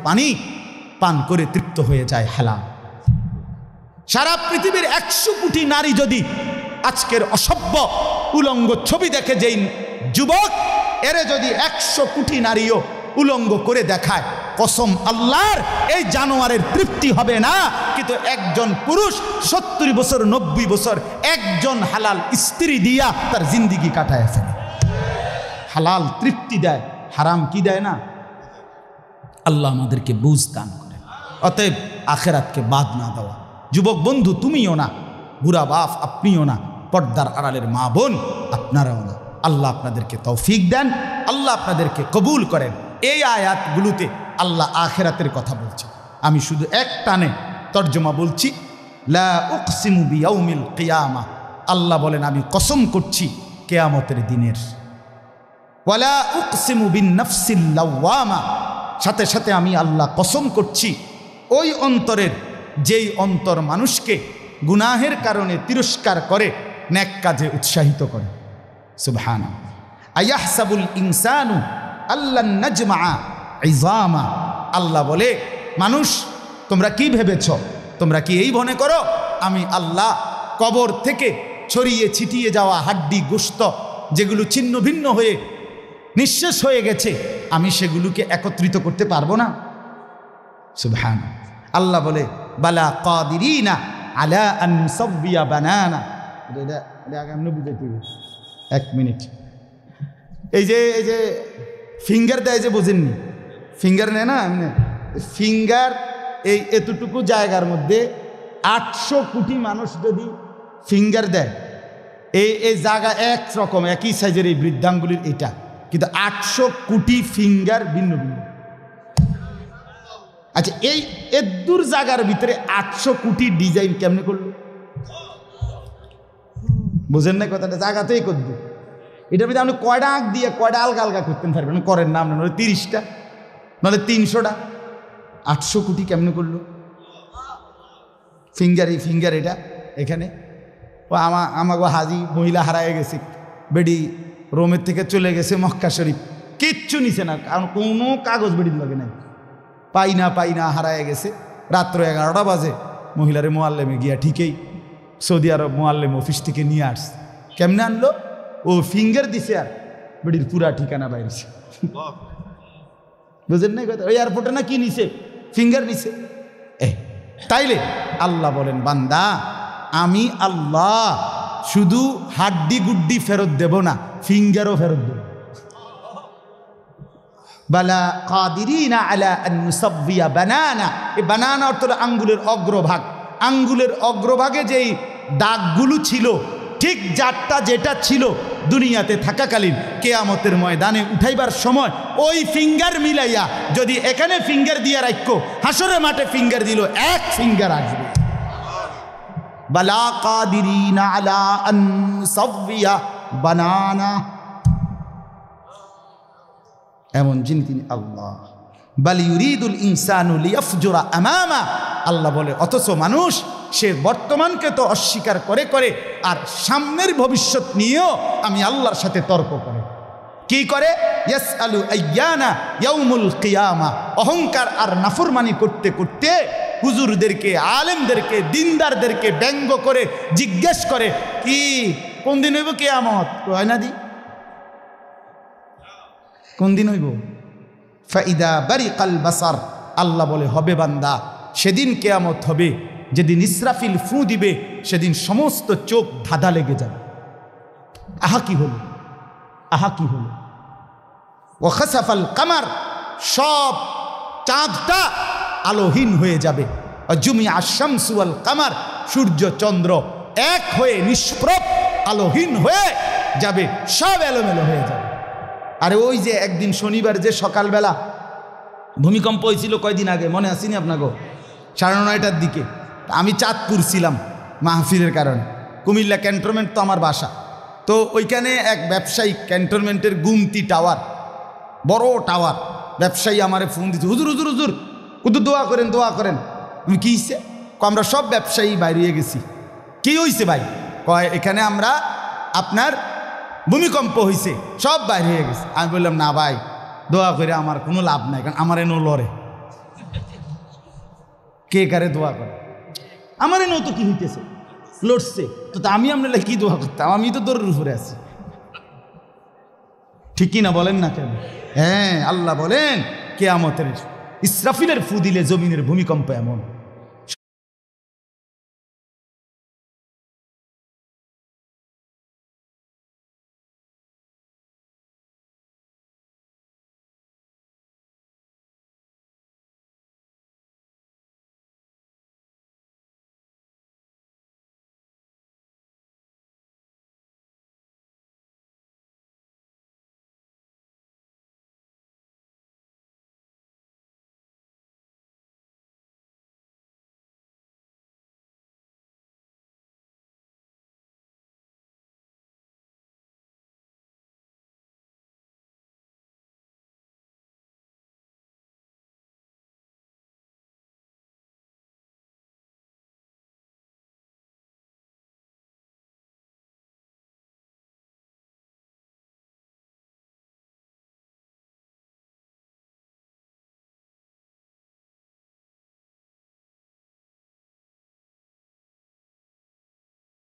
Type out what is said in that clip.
পানি পান করে তৃপ্ত হয়ে যায় হালাল। সারা পৃথিবীর 100 কোটি নারী যদি আজকের অসভ্য উলঙ্গ ছবি দেখে, যেই যুবক এরে যদি 100 কোটি নারীও উলঙ্গ করে দেখায়, কসম আল্লাহর এই জানোয়ারের তৃপ্তি হবে না। কিন্তু একজন পুরুষ 70 বছর 90 বছর একজন হালাল স্ত্রী দিয়া তার জিন্দিগি কাটায় ফেলে। হালাল তৃপ্তি দেয়, হারাম কি দেয় না। আল্লাহ আমাদেরকে বুঝ দান করে। অতএব আখেরাতকে বাদ না দেওয়া। যুবক বন্ধু তুমিও না, বুড়া বাপ আপনিও না, পর্দার আড়ালের মা বোন আপনারাও না। আল্লাহ আপনাদেরকে তৌফিক দেন, আল্লাহ আপনাদেরকে কবুল করেন। এই আয়াতগুলোতে আল্লাহ আখেরাতের কথা বলছে। আমি শুধু এক টানে তর্জমা বলছি। লা উকসিমু বিয়াউমিল কিয়ামা, আল্লাহ বলেন আমি কসম করছি কিয়ামতের দিনের। ওয়ালা উকসিমু বিন নাফসিল লাওয়ামা, সাথে সাথে আমি আল্লাহ কসম করছি ওই অন্তরের, যেই অন্তর মানুষকে গুনাহের কারণে তিরস্কার করে, নেক কাজে উৎসাহিত করে। সুবহানাল্লাহ। আয়াহসাবুল ইনসানু আল্লান নাজমা ইজামা, আল্লাহ বলে মানুষ তোমরা কি ভেবেছ, তোমরা কি এই মনে করো আমি আল্লাহ কবর থেকে ছড়িয়ে ছিটিয়ে যাওয়া হাড্ডি গোশত যেগুলো ছিন্ন ভিন্ন হয়ে নিঃশেষ হয়ে গেছে, আমি সেগুলোকে একত্রিত করতে পারবো না? সুবহানাল্লাহ। আল্লাহ বলে বালা কাদিরিনা আলা আন নুসাব্বিয়া বানানা। এক মিনিট, এই যে ফিঙ্গার দেয় যে, বোঝেননি? ফিঙ্গার নেয় না এমনি, ফিঙ্গার এই এতটুকু জায়গার মধ্যে 800 কোটি মানুষ যদি ফিঙ্গার দেয়, এই জায়গা একরকম একই সাইজের এই বৃদ্ধাঙ্গুলির এটা, কিন্তু 800 কোটি ফিঙ্গার ভিন্ন ভিন্ন। আচ্ছা এই এদুর জায়গার ভিতরে 800 কোটি ডিজাইন কেমনে করলো? বোঝেন না কথাটা? জায়গাতেই করবে। এটার ভিতরে আপনি কয়টা আঁক দিয়ে কয়টা আলগা আলগা করতে পারবেন? করেন না আপনার, 30টা নাহলে 300টা। 800 কোটি কেমনে করলো ফিঙ্গার? এই ফিঙ্গার এটা এখানে ও আমাগো হাজি মহিলা হারায় গেছে, বেডি রোমের থেকে চলে গেছে মক্কা শরীফ, কিচ্ছু নিছে না, কারণ কোনো কাগজ বেডির লাগে নাই, পাই না হারায় গেছে। রাত্র 11টা বাজে মহিলারে মোয়াল্লেমে গিয়া ঠিকই সৌদি আরব মোয়াল্লেম অফিস থেকে নিয়ে আসছে। কেমনে আনলো? ও ফিঙ্গার দিছে আর বেডির পুরা ঠিকানা বাইরেছে। বুঝেন না কথা? ওই এয়ারপোর্টে না কি নিছে? ফিঙ্গার নিছে। তাইলে আল্লাহ বলেন বান্দা আমি আল্লাহ শুধু হাড্ডি গুড্ডি ফেরত দেব না, ফিঙ্গারও ফেরত দেব। বালা কাদিরিনা আলা আন নুসাব্বিয়া বানানা। এই বানানা অর্থ হলো আঙ্গুলের অগ্রভাগ। আঙ্গুলের অগ্রভাগে যেই দাগগুলো ছিল, ঠিক যারটা যেটা ছিল দুনিয়াতে থাকাকালীন, কিয়ামতের ময়দানে উঠাইবার সময় ওই ফিঙ্গার মিলাইয়া যদি এখানে ফিঙ্গার দিয়ে রাখো, হাসরের মাঠে ফিঙ্গার দিল, এক ফিঙ্গার আসবে। বালা কাদিরিনা আলা আন নুসাব্বিয়া বানানা, এমন যিনি তিনি আল্লাহ। বাল ইউরিদুল ইনসানু লিয়াফজুরা আমামা, আল্লাহ বলে অথচ মানুষ সে বর্তমানকে তো অস্বীকার করে করে আর সামনের ভবিষ্যৎ নিয়েও আমি আল্লাহর সাথে তর্ক করে। কি করে? ইয়াসআলু আইয়ানা ইয়াউমুল কিয়ামা। অহংকার আর নাফরমানি করতে করতে হুজুরদেরকে, আলেমদেরকে, দিনদারদেরকে ব্যঙ্গ করে জিজ্ঞেস করে কি কোন দিন হইব কিয়ামত? হয় না দি কোন দিন হইব? ফাইদা বারিকাল বাসার, আল্লাহ বলে হবে বান্দা সেদিন কিয়ামত হবে যেদিন ইসরাফিল ফু দিবে, সেদিন সমস্ত চোখ ধাঁধা লেগে যাবে। আহা কি হলো, আহা কি হলো। ওয়া খাসাফাল কামার, সব চাঁদটা আলোহীন হয়ে যাবে। জুমিয়া শামসু ওয়াল কামার, সূর্য চন্দ্র এক হয়ে নিষ্প্রভ আলোহীন হয়ে যাবে, সব এলোমেলো হয়ে যাবে। আরে ওই যে একদিন শনিবার যে সকালবেলা ভূমিকম্প হয়েছিল কয়দিন আগে, মনে আসেনি আপনাকে? 9:30টার দিকে আমি চাঁদপুর ছিলাম মাহফিলের কারণে। কুমিল্লা ক্যান্টনমেন্ট তো আমার বাসা, তো ওইখানে এক ব্যবসায়ী ক্যান্টনমেন্টের গুমতি টাওয়ার, বড় টাওয়ার, ব্যবসায়ী আমারে ফোন দিচ্ছে, হুজুর হুজুর হুজুর হুজুর দোয়া করেন দোয়া করেন। আমি কী হয়েছে? আমরা সব ব্যবসায়ী বাইরে গেছি। কি হয়েছে ভাই? কয় এখানে আমরা আপনার ভূমিকম্প হয়েছে, সব বাইরে হয়ে গেছে। আমি বললাম না ভাই, দোয়া করে আমার কোনো লাভ নাই, কারণ আমার এনো লড়ে। কে কারে দোয়া করে? আমার এনে তো কি হইতেছে, লড়ছে তো, আমি আপনার কি দোয়া করতাম? আমি তো দৌড়ের উপরে আছি, ঠিক কি না বলেন না কেন? হ্যাঁ, আল্লাহ বলেন কিয়ামতের ইসরাফিলের ফু দিলে জমিনের ভূমিকম্প এমন